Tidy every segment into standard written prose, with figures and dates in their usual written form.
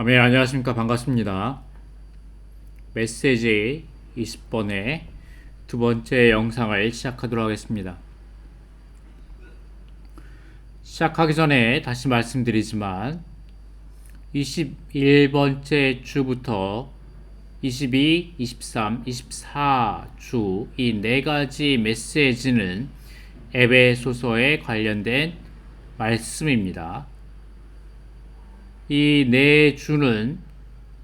네, 안녕하십니까. 반갑습니다. 메시지 20번의 두 번째 영상을 시작하도록 하겠습니다. 시작하기 전에 다시 말씀드리지만 21번째 주부터 22, 23, 24주 이 네 가지 메시지는 에베소서에 관련된 말씀입니다. 이 네 주는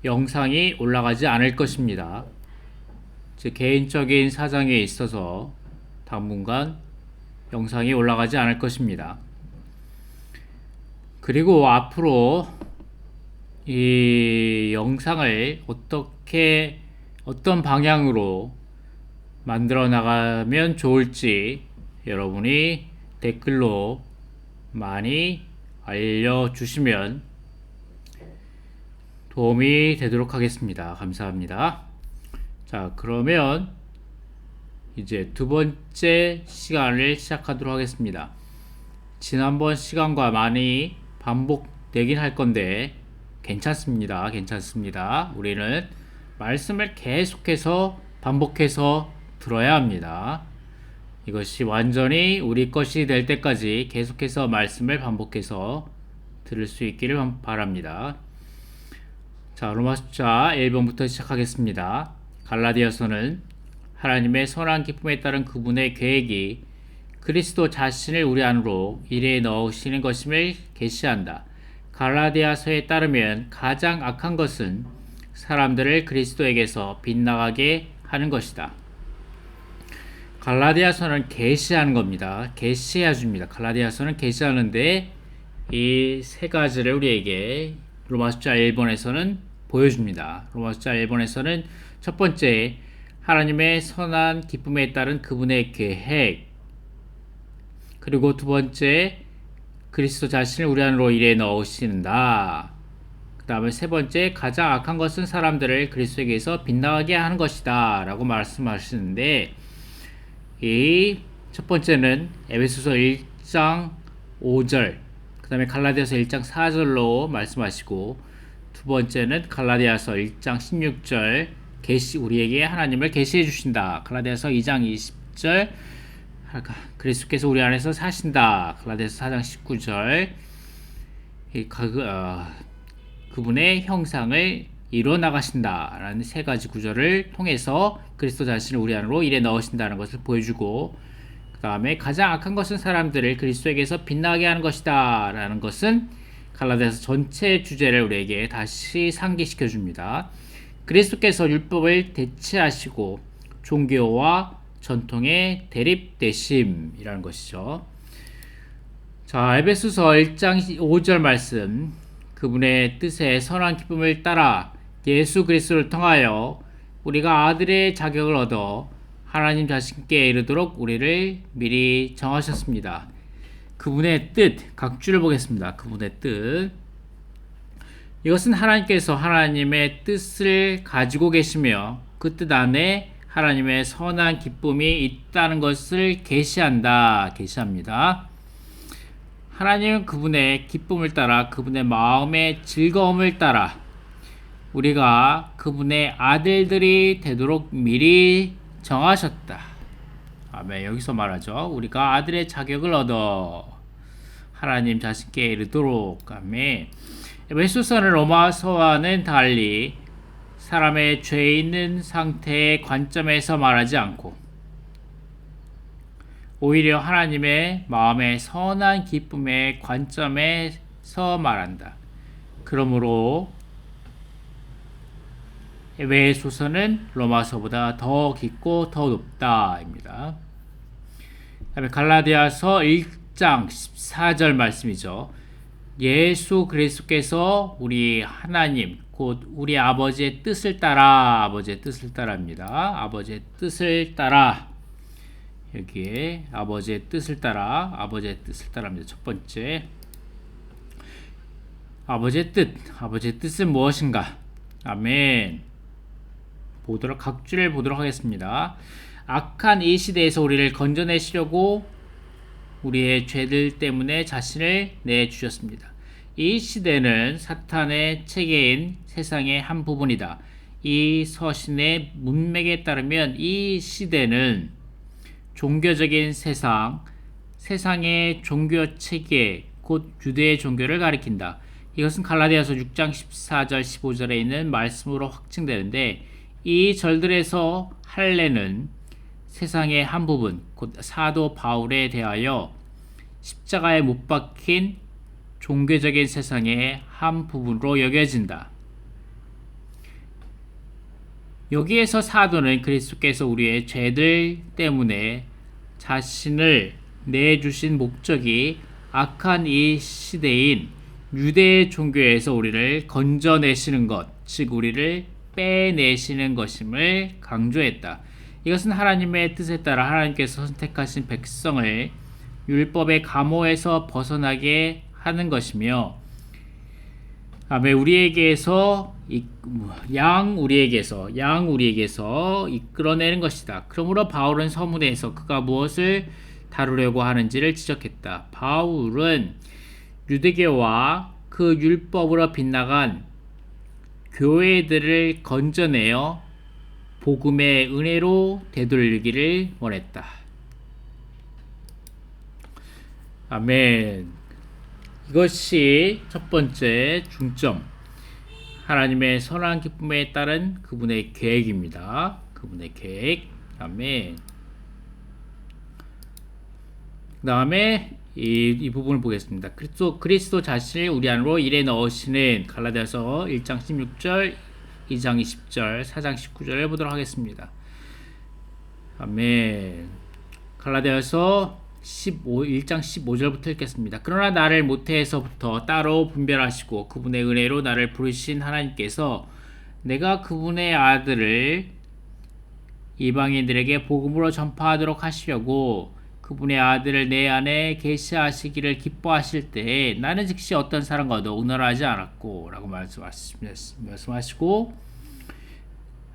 영상이 올라가지 않을 것입니다. 제 개인적인 사정에 있어서 당분간 영상이 올라가지 않을 것입니다. 그리고 앞으로 이 영상을 어떤 방향으로 만들어 나가면 좋을지 여러분이 댓글로 많이 알려주시면 도움이 되도록 하겠습니다. 감사합니다. 자, 그러면 이제 두 번째 시간을 시작하도록 하겠습니다. 지난번 시간과 많이 반복되긴 할 건데 괜찮습니다. 괜찮습니다. 우리는 말씀을 계속해서 반복해서 들어야 합니다. 이것이 완전히 우리 것이 될 때까지 계속해서 말씀을 반복해서 들을 수 있기를 바랍니다. 자, 로마 숫자 1번부터 시작하겠습니다. 갈라디아서는 하나님의 선한 기쁨에 따른 그분의 계획이 그리스도 자신을 우리 안으로 일에 넣으시는 것임을 계시한다. 갈라디아서에 따르면 가장 악한 것은 사람들을 그리스도에게서 빗나가게 하는 것이다. 갈라디아서는 계시하는 겁니다. 계시해 줍니다. 갈라디아서는 계시하는데 이 세 가지를 우리에게 로마 숫자 1번에서는 보여줍니다. 로마 숫자 1번에서는 첫 번째, 하나님의 선한 기쁨에 따른 그분의 계획. 그리고 두 번째, 그리스도 자신을 우리 안으로 일에 넣으신다. 그 다음에 세 번째, 가장 악한 것은 사람들을 그리스도에게서 빗나가게 하는 것이다 라고 말씀하시는데, 이 첫 번째는 에베소서 1장 5절, 그 다음에 갈라디아서 1장 4절로 말씀하시고, 두 번째는 갈라디아서 1장 16절, 우리에게 하나님을 계시해 주신다. 갈라디아서 2장 20절, 그리스도께서 우리 안에서 사신다. 갈라디아서 4장 19절, 그분의 형상을 이루어 나가신다 라는 세 가지 구절을 통해서 그리스도 자신을 우리 안으로 일에 넣으신다는 것을 보여주고, 그 다음에 가장 악한 것은 사람들을 그리스도에게서 빛나게 하는 것이다 라는 것은 갈라디아서 전체 주제를 우리에게 다시 상기시켜 줍니다. 그리스도께서 율법을 대체하시고 종교와 전통의 대립되심이라는 것이죠. 자, 에베소서 1장 5절 말씀, 그분의 뜻에 선한 기쁨을 따라 예수 그리스도를 통하여 우리가 아들의 자격을 얻어 하나님 자신께 이르도록 우리를 미리 정하셨습니다. 그분의 뜻, 각주를 보겠습니다. 그분의 뜻. 이것은 하나님께서 하나님의 뜻을 가지고 계시며 그 뜻 안에 하나님의 선한 기쁨이 있다는 것을 계시합니다. 하나님은 그분의 기쁨을 따라, 그분의 마음의 즐거움을 따라 우리가 그분의 아들들이 되도록 미리 정하셨다. 아멘. 여기서 말하죠. 우리가 아들의 자격을 얻어 하나님 자신께 이르도록. 아멘. 에베소서는 로마서와는 달리 사람의 죄 있는 상태의 관점에서 말하지 않고 오히려 하나님의 마음의 선한 기쁨의 관점에서 말한다. 그러므로 에베소서는 로마서보다 더 깊고 더 높다입니다. 그다음에 갈라디아서 1장 14절 말씀이죠. 예수 그리스도께서 우리 하나님 곧 우리 아버지의 뜻을 따라입니다. 아버지의 뜻을 따라, 여기에 아버지의 뜻을 따라입니다. 첫 번째, 아버지의 뜻은 무엇인가? 아멘. 각주를 보도록 하겠습니다. 악한 이 시대에서 우리를 건져내시려고 우리의 죄들 때문에 자신을 내주셨습니다. 이 시대는 사탄의 체계인 세상의 한 부분이다. 이 서신의 문맥에 따르면 이 시대는 종교적인 세상의 종교 체계, 곧 유대의 종교를 가리킨다. 이것은 갈라디아서 6장 14절 15절에 있는 말씀으로 확증되는데, 이 절들에서 할례는 세상의 한 부분, 곧 사도 바울에 대하여 십자가에 못 박힌 종교적인 세상의 한 부분으로 여겨진다. 여기에서 사도는 그리스도께서 우리의 죄들 때문에 자신을 내주신 목적이 악한 이 시대인 유대의 종교에서 우리를 건져내시는 것, 즉 우리를 빼내시는 것임을 강조했다. 이것은 하나님의 뜻에 따라 하나님께서 선택하신 백성을 율법의 감호에서 벗어나게 하는 것이며, 우리에게서 이끌어내는 것이다. 그러므로 바울은 서문에서 그가 무엇을 다루려고 하는지를 지적했다. 바울은 유대교와 그 율법으로 빗나간 교회들을 건져내어 복음의 은혜로 되돌리기를 원했다. 아멘. 이것이 첫 번째 중점, 하나님의 선한 기쁨에 따른 그분의 계획입니다. 그분의 계획. 아멘. 그 다음에 이 부분을 보겠습니다. 그리스도 자신을 우리 안으로 일에 넣으시는 갈라디아서 1장 16절, 2장 20절, 4장 19절을 보도록 하겠습니다. 아멘. 갈라디아서 1장 15절부터 읽겠습니다. 그러나 나를 모태에서부터 따로 분별하시고 그분의 은혜로 나를 부르신 하나님께서 내가 그분의 아들을 이방인들에게 복음으로 전파하도록 하시려고 그분의 아들을 내 안에 계시하시기를 기뻐하실 때 나는 즉시 어떤 사람과도 의논하지 않았고 라고 말씀하시고,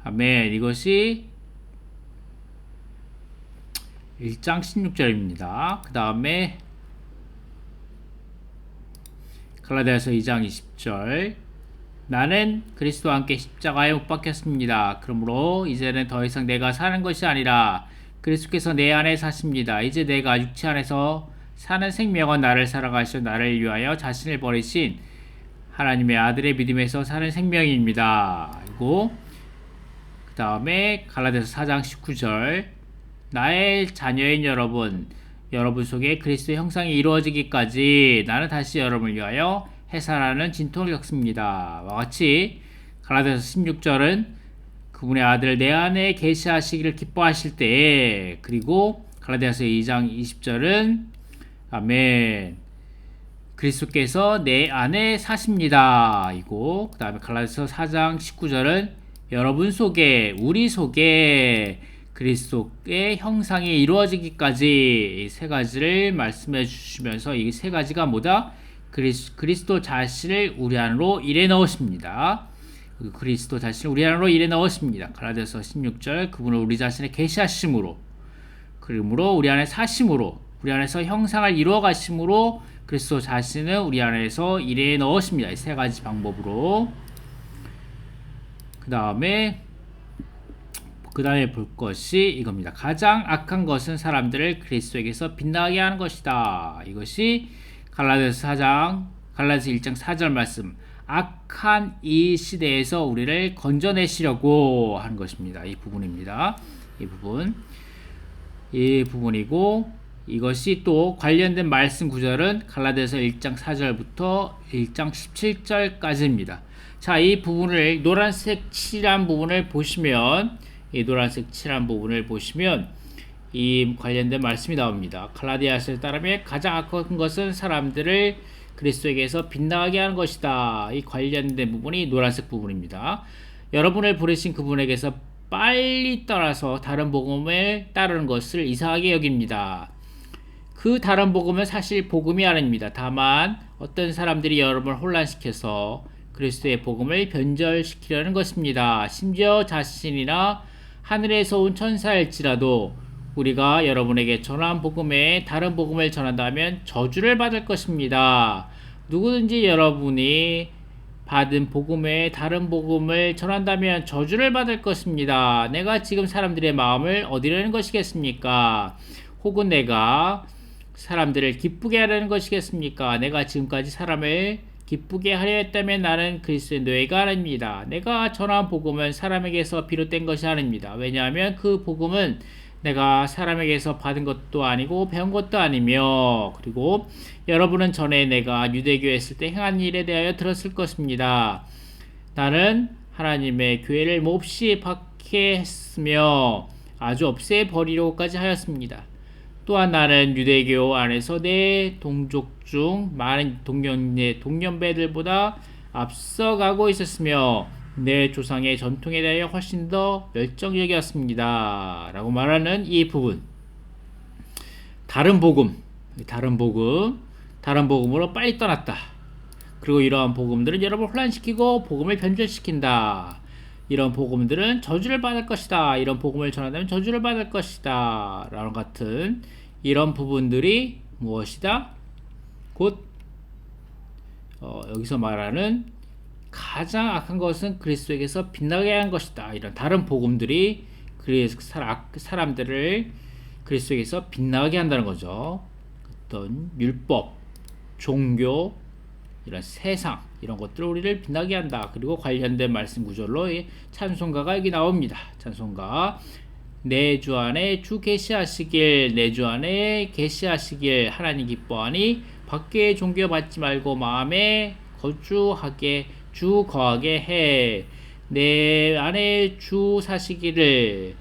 아멘. 이것이 1장 16절입니다. 그 다음에 갈라디아서 2장 20절, 나는 그리스도와 함께 십자가에 못 박혔습니다. 그러므로 이제는 더 이상 내가 사는 것이 아니라 그리스도께서 내 안에 사십니다. 이제 내가 육체 안에서 사는 생명은 나를 사랑하시어 나를 위하여 자신을 버리신 하나님의 아들의 믿음에서 사는 생명입니다. 그리고 그 다음에 갈라디아서 4장 19절, 나의 자녀인 여러분 속에 그리스도의 형상이 이루어지기까지 나는 다시 여러분을 위하여 해산하는 진통을 겪습니다. 와 같이 갈라디아서 16절은 그분의 아들을 내 안에 계시하시기를 기뻐하실 때에, 그리고 갈라디아서 2장 20절은 아멘, 그리스도께서 내 안에 사십니다. 이고, 그 다음에 갈라디아서 4장 19절은 여러분 속에, 우리 속에 그리스도의 형상이 이루어지기까지 이 세 가지를 말씀해 주시면서, 이 세 가지가 뭐다? 그리스도 자신을 우리 안으로 일에 넣으십니다. 그리스도 자신을 우리 안으로 일에 넣으십니다. 갈라디아서 16절, 그분을 우리 자신에 계시하심으로, 그러므로 우리 안에 사심으로, 우리 안에서 형상을 이루어 가심으로 그리스도 자신을 우리 안에서 일에 넣으십니다. 이 세 가지 방법으로. 그 다음에 볼 것이 이겁니다. 가장 악한 것은 사람들을 그리스도에게서 빛나게 하는 것이다. 이것이 갈라디아서 1장 4절 말씀, 악한 이 시대에서 우리를 건져내시려고 하는 것입니다. 이 부분입니다. 이 부분이고, 이것이 또 관련된 말씀 구절은 갈라디아서 1장 4절부터 1장 17절까지입니다. 자, 이 부분을 노란색 칠한 부분을 보시면, 이 관련된 말씀이 나옵니다. 갈라디아서에 따르면 가장 악한 것은 사람들을 그리스도에게서 빛나게 하는 것이다. 이 관련된 부분이 노란색 부분입니다. 여러분을 부르신 그분에게서 빨리 떠나서 다른 복음을 따르는 것을 이상하게 여깁니다. 그 다른 복음은 사실 복음이 아닙니다. 다만 어떤 사람들이 여러분을 혼란시켜서 그리스도의 복음을 변절시키려는 것입니다. 심지어 자신이나 하늘에서 온 천사일지라도 우리가 여러분에게 전한 복음에 다른 복음을 전한다면 저주를 받을 것입니다. 누구든지 여러분이 받은 복음에 다른 복음을 전한다면 저주를 받을 것입니다. 내가 지금 사람들의 마음을 어디려는 것이겠습니까? 혹은 내가 사람들을 기쁘게 하려는 것이겠습니까? 내가 지금까지 사람을 기쁘게 하려 했다면 나는 그리스도의 노예가 아닙니다. 내가 전한 복음은 사람에게서 비롯된 것이 아닙니다. 왜냐하면 그 복음은 내가 사람에게서 받은 것도 아니고 배운 것도 아니며, 그리고 여러분은 전에 내가 유대교에 있을 때 행한 일에 대하여 들었을 것입니다. 나는 하나님의 교회를 몹시 박해했으며 아주 없애버리려고까지 하였습니다. 또한 나는 유대교 안에서 내 동족 중 많은 동년배들보다 앞서가고 있었으며 내 조상의 전통에 대하여 훨씬 더 열정적이었습니다. 라고 말하는 이 부분. 다른 복음으로 빨리 떠났다. 그리고 이러한 복음들은 여러분을 혼란시키고 복음을 변절시킨다. 이런 복음들은 저주를 받을 것이다. 이런 복음을 전한다면 저주를 받을 것이다. 라는 같은 이런 부분들이 무엇이다? 곧 여기서 말하는 가장 악한 것은 그리스도에게서 빛나게 한 것이다. 이런 다른 복음들이 사람들을 그리스도에게서 빛나게 한다는 거죠. 어떤 율법, 종교, 이런 세상, 이런 것들 우리를 빛나게 한다. 그리고 관련된 말씀 구절로 찬송가가 여기 나옵니다. 찬송가. 내 주 안에 주 계시하시길, 내 주 안에 계시하시길, 하나님 기뻐하니 밖에 종교 받지 말고 마음에 거주하게 주 거하게 해. 내 안에 주 사시기를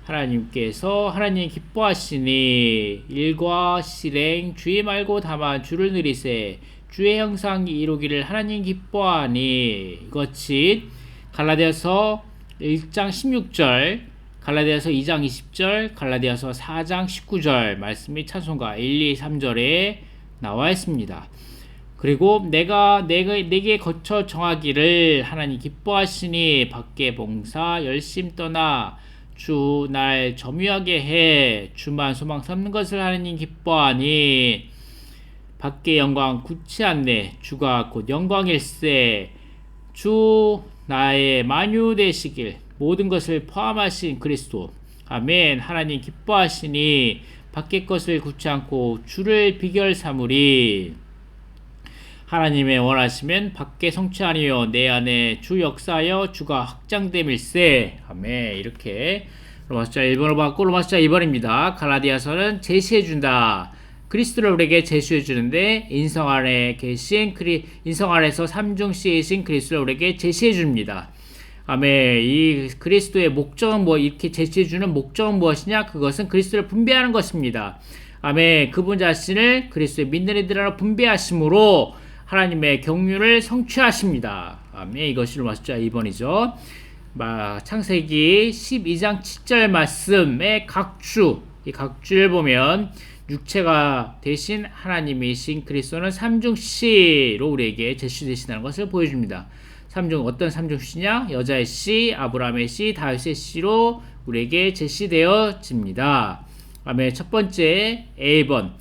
하나님께서 하나님 기뻐하시니 일과 실행 주의 말고 다만 주를 누리세. 주의 형상이 이루기를 하나님 기뻐하니. 이것이 갈라디아서 1장 16절, 갈라디아서 2장 20절, 갈라디아서 4장 19절 말씀이 찬송가 1, 2, 3절에 나와 있습니다. 그리고 내게 거쳐 정하기를 하나님 기뻐하시니 밖에 봉사 열심 떠나 주 날 점유하게 해. 주만 소망 삼는 것을 하나님 기뻐하니 밖에 영광 굳지 않네. 주가 곧 영광일세. 주 나의 만유 되시길. 모든 것을 포함하신 그리스도. 아멘. 하나님 기뻐하시니 밖에 것을 굳지 않고 주를 비결 삼으리. 하나님의 원하시면 밖에 성취하니요 내 안에 주 역사하여 주가 확장됨일세. 아멘. 이렇게 로마서 1번으로 받고 로마서 2번입니다. 갈라디아서는 제시해준다. 그리스도를 우리에게 제시해주는데 인성 안에서 삼중시이신 그리스도를 우리에게 제시해줍니다. 아멘. 이 그리스도의 목적은 이렇게 제시해주는 목적은 무엇이냐? 그것은 그리스도를 분배하는 것입니다. 아멘. 그분 자신을 그리스도의 믿는 이들로 분배하심으로 하나님의 경륜을 성취하십니다. 아멘. 이것이 로마서 2번이죠. 창세기 12장 7절 말씀의 이 각주를 보면 육체가 대신 하나님이신 그리스도는 삼중씨로 우리에게 제시되신다는 것을 보여줍니다. 어떤 삼중씨냐? 여자의 씨, 아브라함의 씨, 다윗의 씨로 우리에게 제시되어집니다. 아멘. 첫 번째 A번.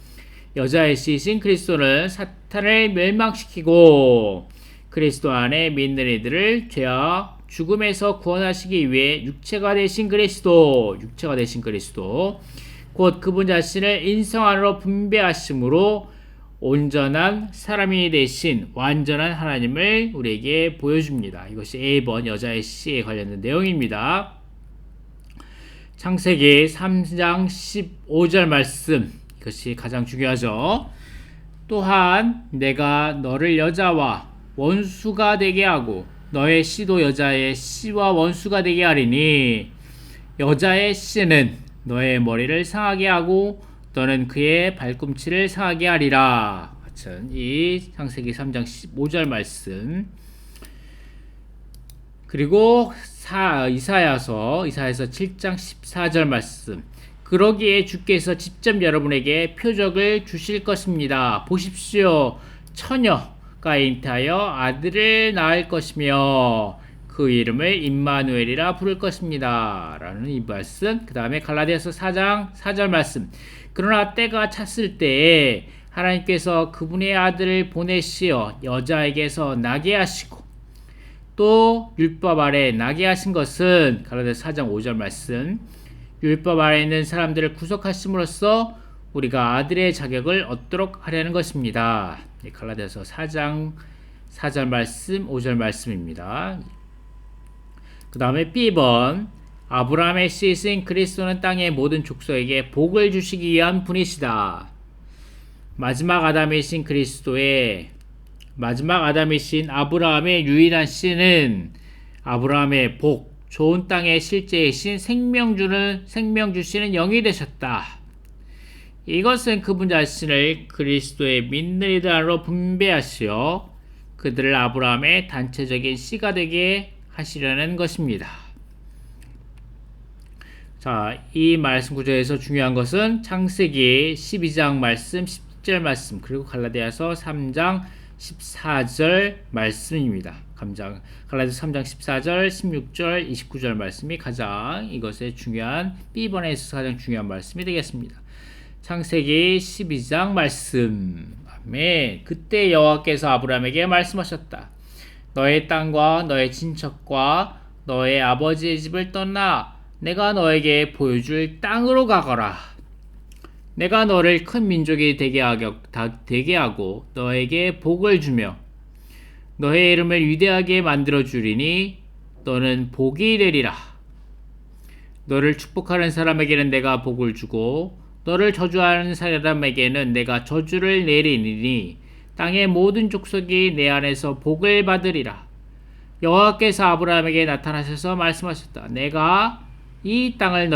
여자의 씨이신 그리스도는 사탄을 멸망시키고 그리스도 안에 믿는 이들을 죄와 죽음에서 구원하시기 위해 육체가 되신 그리스도, 곧 그분 자신을 인성 안으로 분배하심으로 온전한 사람이 되신 완전한 하나님을 우리에게 보여줍니다. 이것이 A번 여자의 씨에 관련된 내용입니다. 창세기 3장 15절 말씀, 이것이 가장 중요하죠. 또한 내가 너를 여자와 원수가 되게 하고 너의 씨도 여자의 씨와 원수가 되게 하리니 여자의 씨는 너의 머리를 상하게 하고 너는 그의 발꿈치를 상하게 하리라. 같은 이 창세기 3장 15절 말씀. 그리고 이사야서 7장 14절 말씀. 그러기에 주께서 직접 여러분에게 표적을 주실 것입니다. 보십시오. 처녀가 잉태하여 아들을 낳을 것이며 그 이름을 임마누엘이라 부를 것입니다. 라는 이 말씀. 그 다음에 갈라디아서 4장 4절 말씀. 그러나 때가 찼을 때에 하나님께서 그분의 아들을 보내시어 여자에게서 나게 하시고 또 율법 아래 나게 하신 것은 갈라디아서 4장 5절 말씀 율법 아래 있는 사람들을 구속하심으로써 우리가 아들의 자격을 얻도록 하려는 것입니다. 갈라디아서 4장 4절 말씀 5절 말씀입니다. 그 다음에 B번 아브라함의 씨이신 그리스도는 땅의 모든 족속에게 복을 주시기 위한 분이시다. 마지막 아담이신 그리스도의 마지막 아담이신 아브라함의 유일한 씨는 아브라함의 복, 좋은 땅의 실제이신 생명 주시는 영이 되셨다. 이것은 그분 자신을 그리스도의 믿는 이들 안으로 분배하시어 그들을 아브라함의 단체적인 씨가 되게 하시려는 것입니다. 자, 이 말씀 구조에서 중요한 것은 창세기 12장 말씀, 10절 말씀, 그리고 갈라디아서 3장 14절 말씀입니다. 갈라디아서 3장 14절, 16절, 29절 말씀이 가장 이것의 중요한 B번에 있어서 가장 중요한 말씀이 되겠습니다. 창세기 12장 말씀. 아멘. 그때 여호와께서 아브라함에게 말씀하셨다. 너의 땅과 너의 친척과 너의 아버지의 집을 떠나 내가 너에게 보여줄 땅으로 가거라. 내가 너를 큰 민족이 되게 하고 너에게 복을 주며 너의 이름을 위대하게 만들어 주리니 너는 복이 되리라. 너를 축복하는 사람에게는 내가 복을 주고 너를 저주하는 사람에게는 내가 저주를 내리니 땅의 모든 족속이 내 안에서 복을 받으리라. 여호와께서 아브라함에게 나타나셔서 말씀하셨다. 내가 이 땅을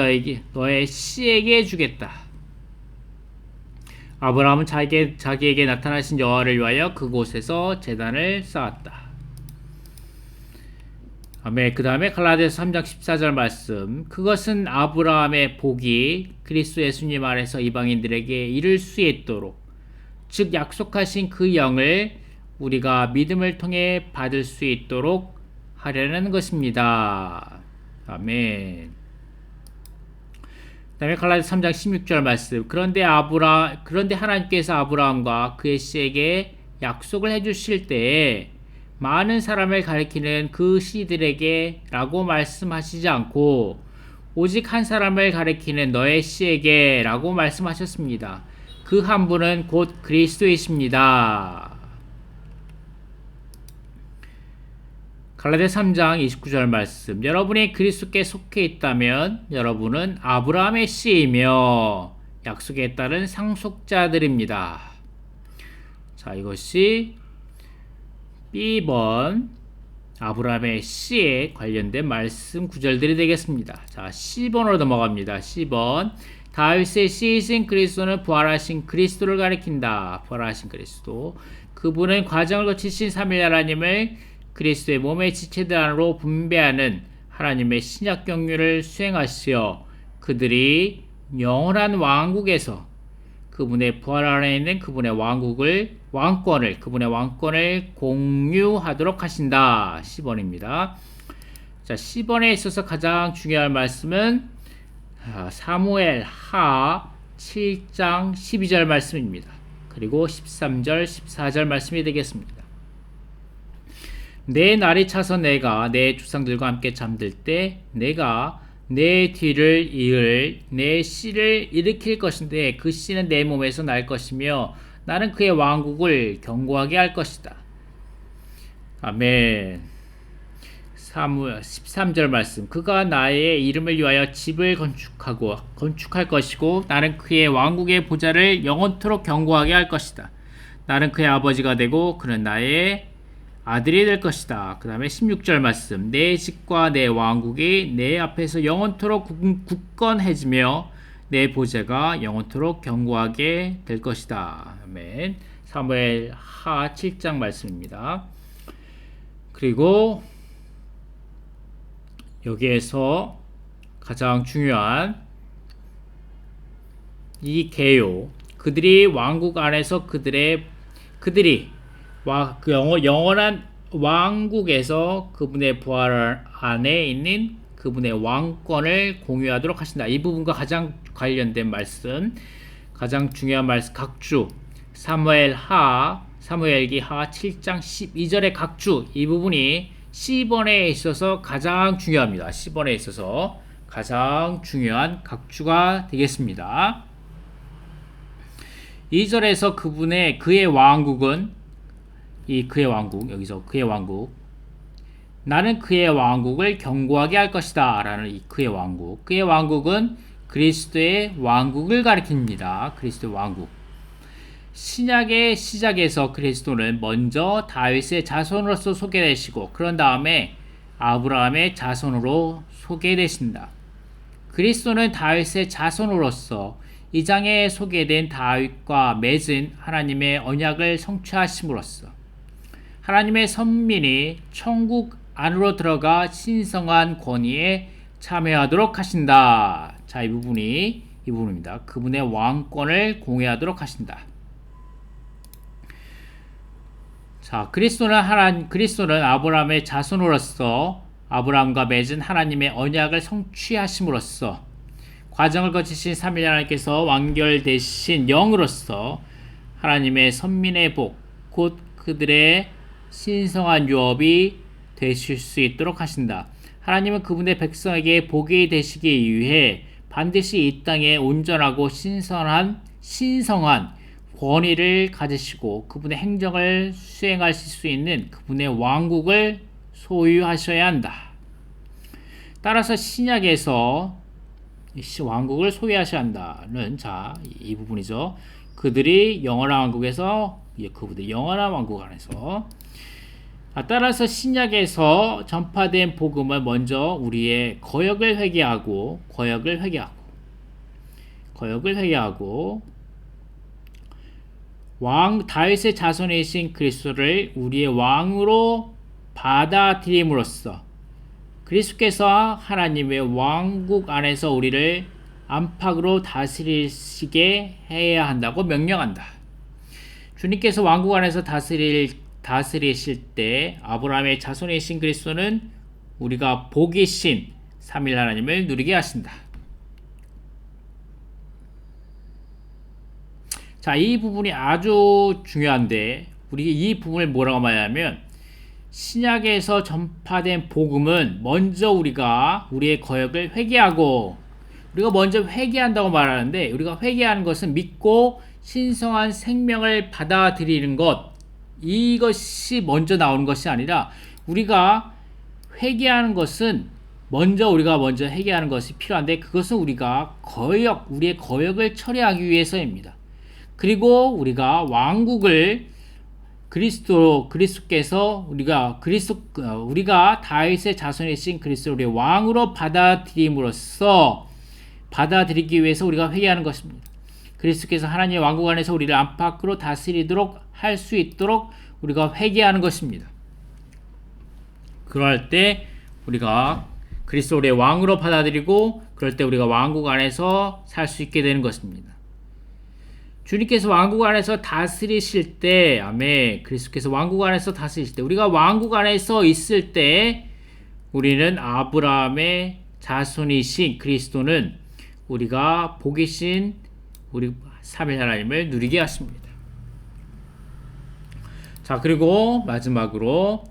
너의 씨에게 주겠다. 아브라함은 자기에게 나타나신 여호와를 위하여 그곳에서 제단을 쌓았다. 아멘. 그 다음에 갈라디아서 3장 14절 말씀. 그것은 아브라함의 복이 그리스도 예수님 안에서 이방인들에게 이를 수 있도록, 즉 약속하신 그 영을 우리가 믿음을 통해 받을 수 있도록 하려는 것입니다. 아멘. 그 다음에 갈라디아서 3장 16절 말씀. 그런데 하나님께서 아브라함과 그의 씨에게 약속을 해주실 때에 많은 사람을 가리키는 그 씨들에게 라고 말씀하시지 않고 오직 한 사람을 가리키는 너의 씨에게 라고 말씀하셨습니다. 그 한 분은 곧 그리스도이십니다. 갈라디아서 3장 29절 말씀. 여러분이 그리스도께 속해 있다면 여러분은 아브라함의 씨이며 약속에 따른 상속자들입니다. 자, 이것이 B번 아브라함의 씨에 관련된 말씀 구절들이 되겠습니다. 자, C번으로 넘어갑니다. C번 다윗의 씨이신 그리스도는 부활하신 그리스도를 가리킨다. 부활하신 그리스도. 그분은 과정을 거치신 삼위일 하나님을 그리스도의 몸의 지체들 안으로 분배하는 하나님의 신약 경륜을 수행하시어 그들이 영원한 왕국에서 그분의 부활 안에 있는 그분의 그분의 왕권을 공유하도록 하신다. 10번입니다. 자, 10번에 있어서 가장 중요한 말씀은 사무엘 하 7장 12절 말씀입니다. 그리고 13절, 14절 말씀이 되겠습니다. 내 날이 차서 내가 내 조상들과 함께 잠들 때 내가 내 뒤를 이을 내 씨를 일으킬 것인데 그 씨는 내 몸에서 날 것이며 나는 그의 왕국을 견고하게 할 것이다. 아멘. 사무엘 13절 말씀. 그가 나의 이름을 위하여 집을 건축할 것이고 나는 그의 왕국의 보좌를 영원토록 견고하게 할 것이다. 나는 그의 아버지가 되고 그는 나의 아들이 될 것이다. 그 다음에 16절 말씀. 내 집과 내 왕국이 내 앞에서 영원토록 굳건해지며 내 보좌가 영원토록 견고하게 될 것이다. 아멘. 사무엘 하 7장 말씀입니다. 그리고 여기에서 가장 중요한 이 개요. 그들이 왕국 안에서 그들이 영원한 왕국에서 그분의 부활 안에 있는 그분의 왕권을 공유하도록 하신다. 이 부분과 가장 관련된 말씀, 가장 중요한 말씀, 각주 사무엘기 하 7장 12절의 각주, 이 부분이 시번에 있어서 가장 중요합니다. 시번에 있어서 가장 중요한 각주가 되겠습니다. 2절에서 그의 왕국은, 그의 왕국, 여기서 그의 왕국, 나는 그의 왕국을 견고하게 할 것이다 라는 이 그의 왕국은 그리스도의 왕국을 가리킵니다. 그리스도의 왕국. 신약의 시작에서 그리스도는 먼저 다윗의 자손으로서 소개되시고, 그런 다음에 아브라함의 자손으로 소개되신다. 그리스도는 다윗의 자손으로서 이 장에 소개된 다윗과 맺은 하나님의 언약을 성취하심으로써 하나님의 선민이 천국 안으로 들어가 신성한 권위에 참여하도록 하신다. 자, 이 부분입니다. 그분의 왕권을 공유하도록 하신다. 자, 그리스도는 아브라함의 자손으로서 아브라함과 맺은 하나님의 언약을 성취하심으로써 과정을 거치신 삼위일 하나님께서 완결되신 영으로서 하나님의 선민의 복, 곧 그들의 신성한 유업이 되실 수 있도록 하신다. 하나님은 그분의 백성에게 복이 되시기 위해 반드시 이 땅에 온전하고 신성한 권위를 가지시고 그분의 행정을 수행하실 수 있는 그분의 왕국을 소유하셔야 한다. 따라서 신약에서 왕국을 소유하셔야 한다는, 자, 이 부분이죠. 그들이 영원한 왕국에서, 그분의 영원한 왕국 안에서. 따라서 신약에서 전파된 복음은 먼저 우리의 거역을 회개하고 다윗의 자손이신 그리스도를 우리의 왕으로 받아들임으로써 그리스도께서 하나님의 왕국 안에서 우리를 안팎으로 다스리시게 해야 한다고 명령한다. 주님께서 왕국 안에서 다스리실 때 아브라함의 자손이신 그리스도는 우리가 복이신 삼위일 하나님을 누리게 하신다. 자, 이 부분이 아주 중요한데, 우리 이 부분을 뭐라고 말하냐면, 신약에서 전파된 복음은 먼저 우리가 우리의 거역을 회개하고, 우리가 먼저 회개한다고 말하는데, 우리가 회개하는 것은 믿고 신성한 생명을 받아들이는 것, 이것이 먼저 나오는 것이 아니라, 우리가 회개하는 것은 우리가 먼저 회개하는 것이 필요한데, 그것은 우리가 우리의 거역을 처리하기 위해서입니다. 그리고 우리가 왕국을 그리스도께서 우리가 다윗의 자손이신 그리스도를 왕으로 받아들이기 위해서 우리가 회개하는 것입니다. 그리스도께서 하나님의 왕국 안에서 우리를 안팎으로 다스리도록 할 수 있도록 우리가 회개하는 것입니다. 그럴 때 우리가 그리스도를 왕으로 받아들이고, 그럴 때 우리가 왕국 안에서 살 수 있게 되는 것입니다. 주님께서 왕국 안에서 다스리실 때, 아멘. 그리스도께서 왕국 안에서 다스리실 때, 우리가 왕국 안에서 있을 때, 우리는 아브라함의 자손이신 그리스도는 우리가 복이신 우리 삼위일 하나님을 누리게 하십니다. 자, 그리고 마지막으로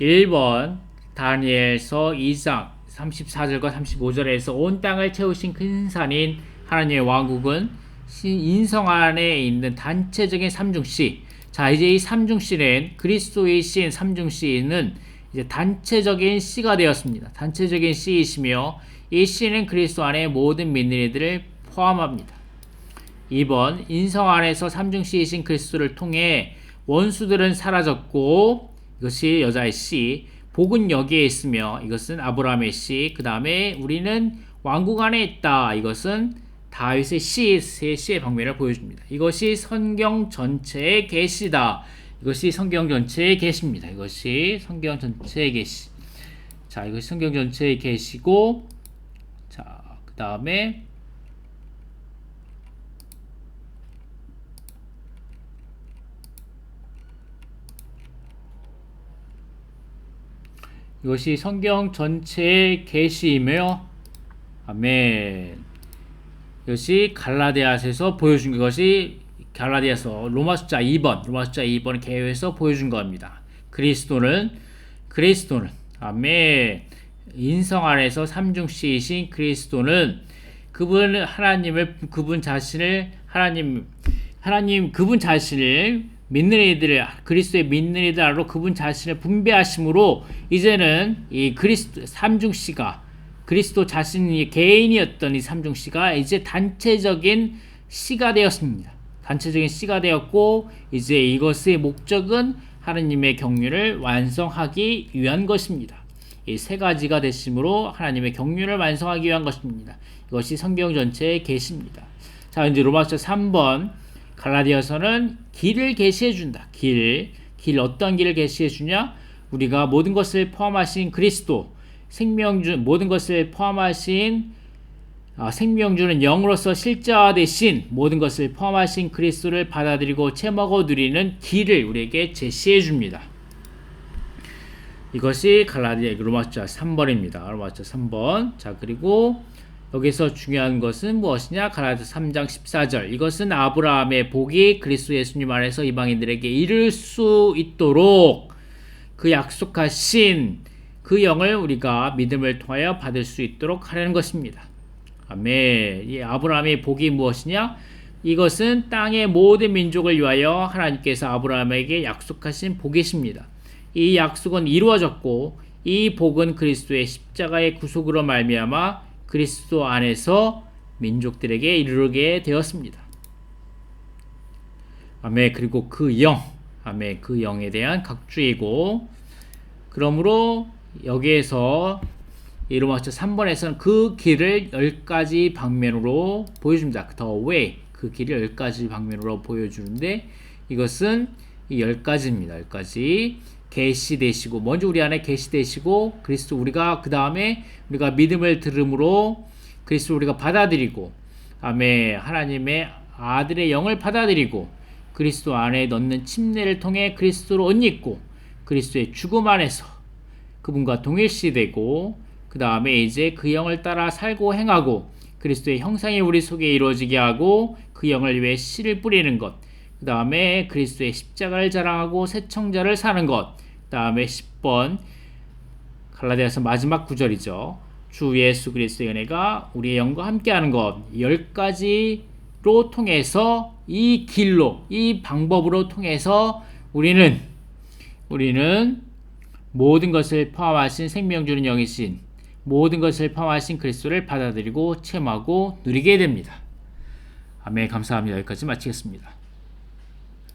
1번 다니엘서 2장 34절과 35절에서 온 땅을 채우신 큰 산인 하나님의 왕국은 인성 안에 있는 단체적인 삼중시. 자, 이제 이 삼중시는 그리스도이신 삼중시는 이제 단체적인 씨가 되었습니다. 단체적인 씨이시며 이 씨는 그리스도 안에 모든 믿는 이들을 포함합니다. 2번 인성 안에서 삼중시이신 그리스도를 통해 원수들은 사라졌고, 이것이 여자의 씨, 복은 여기에 있으며 이것은 아브라함의 씨, 그 다음에 우리는 왕국 안에 있다, 이것은 다윗의 씨의 방면을 보여줍니다. 이것이 성경 전체의 계시다. 이것이 성경 전체의 계시입니다. 이것이 성경 전체의 계시. 자, 이것이 성경 전체의 계시고, 자, 그 다음에 이것이 성경 전체의 계시이며, 아멘. 이것이 갈라디아서에서 보여준 것이 갈라디아서 로마 숫자 2번 개요에서 보여준 겁니다. 그리스도는 아멘. 인성 안에서 삼중씨이신 그리스도는 그분 하나님을 그분 자신을 하나님 그분 자신을 믿는 이들 그리스도의 믿는 이들 안으로 그분 자신을 분배하심으로 이제는 이 그리스도 삼중씨가 그리스도 자신이 개인이었던 이 삼중씨가 이제 단체적인 씨가 되었습니다. 단체적인 씨가 되었고 이제 이것의 목적은 하나님의 경륜을 완성하기 위한 것입니다. 이 세 가지가 되심으로 하나님의 경륜을 완성하기 위한 것입니다. 이것이 성경 전체의 계시입니다. 자, 이제 로마서 3번 갈라디아서는 길을 계시해 준다. 길 어떤 길을 계시해 주냐? 우리가 모든 것을 포함하신 그리스도 생명주 모든 것을 포함하신 생명주는 영으로서 실제화 되신 모든 것을 포함하신 그리스도를 받아들이고 체먹어 누리는 길을 우리에게 제시해 줍니다. 이것이 갈라디아 로마서 3번입니다. 로마서 3번. 자, 그리고 여기서 중요한 것은 무엇이냐? 갈라디아서 3장 14절. 이것은 아브라함의 복이 그리스도 예수님 안에서 이방인들에게 이를 수 있도록 그 약속하신 그 영을 우리가 믿음을 통하여 받을 수 있도록 하려는 것입니다. 아멘. 이 아브라함의 복이 무엇이냐? 이것은 땅의 모든 민족을 위하여 하나님께서 아브라함에게 약속하신 복이십니다. 이 약속은 이루어졌고 이 복은 그리스도의 십자가의 구속으로 말미암아 그리스도 안에서 민족들에게 이르게 되었습니다. 아멘. 그리고 그 영, 아멘. 그 영에 대한 각주이고, 그러므로 여기에서 로마서 3번에서는 그 길을 10가지 방면으로 보여줍니다. The way, 그 길을 10가지 방면으로 보여주는데 이것은 이 10가지입니다. 10가지. 계시되시고 먼저 우리 안에 계시되시고 그리스도 우리가 그 다음에 우리가 믿음을 들음으로 그리스도 우리가 받아들이고 아멘 하나님의 아들의 영을 받아들이고 그리스도 안에 넣는 침례를 통해 그리스도로 옷 입고 그리스도의 죽음 안에서 그분과 동일시되고 그 다음에 이제 그 영을 따라 살고 행하고 그리스도의 형상이 우리 속에 이루어지게 하고 그 영을 위해 씨를 뿌리는 것, 그 다음에 그리스도의 십자가를 자랑하고 새 청자를 사는 것, 그 다음에 10번 갈라디아서 마지막 구절이죠. 주 예수 그리스도의 은혜가 우리의 영과 함께하는 것, 10가지로 통해서 이 길로 이 방법으로 통해서 우리는 모든 것을 포함하신 생명 주는 영이신 모든 것을 포함하신 그리스도를 받아들이고 체험하고 누리게 됩니다. 아멘. 감사합니다. 여기까지 마치겠습니다.